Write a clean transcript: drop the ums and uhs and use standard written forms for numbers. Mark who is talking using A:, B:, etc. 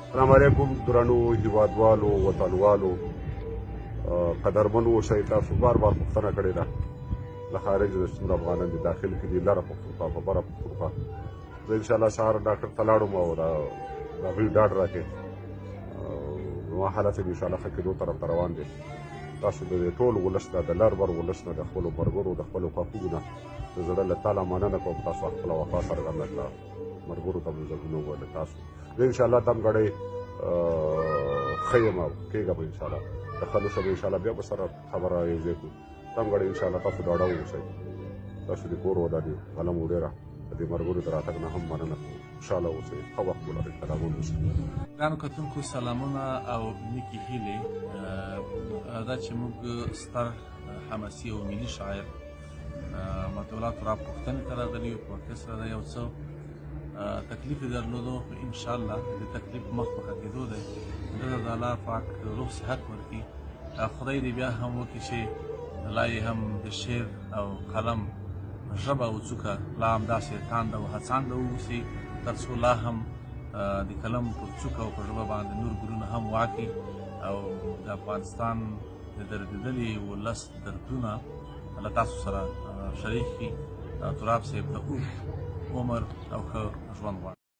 A: السلام علیکم درنو هیوادوالو وطنوالو قدرمنو اوسئ. تاسو بار پوښتنه کړې ده له خارج د څومره افغانان دي داخل کې دي لره پښتونخوا په بره پښتونخوا. زه انشاءالله سهار ډاکټر ته لاړم او د هغوی ډاډ راکړې زما حالت یې انشاءالله ښه کېدو طرف ته روان دی. تاسو د ټول ولس نه د لر بر ولس نه د خپلو ملګرو د خپلو خوښوږو نه د زړه له تاله مننه کوم. تاسو خپله وفا څرګنده کړه ملګرو ته مو زړونه وویل. تاسو زه انشاءالله دم ګړی ښه یم او کېږم انشاءالله د ښه نه شم انشاءالله بیا به سره خبره یوځای کړو. دم ګړی انشاءالله تاسو ډاډه واوسئ. تاسو د کور ودانې غنم و ډېره د دې ملګرو د راتګ نه هم مننه کوم. خوشحاله اوسئ، ښه وخت ولرئ. سلامونه اوسئ.
B: ګرانو کتونکو سلامونه او نیکې هیلې. دا چې موږ ستر حماسي او ملي شاعر مطیع الله تراب پوښتنې ته راغلي یو. په واقع سره دا یو څه تکلیف یې درلودو، خو انشاءالله د تکلیف مخ په ښه کېدو دی. دته د الله پاک روح صحت ورکړي. خدای دې بیا هم وکړي چې لا یې هم د شعر او قلم ژبه او څوکه لا همداسې تانده او هڅانده واوسي، تر څو لا هم د قلم پر څوکه او په ژبه باندې نور ګلونه هم واکړي او د افغانستان د دردېدلي ولس دردونه له تاسو سره شریک کړي. تراب صاحب ته اوږد عمر او ښه ژوند غواړم.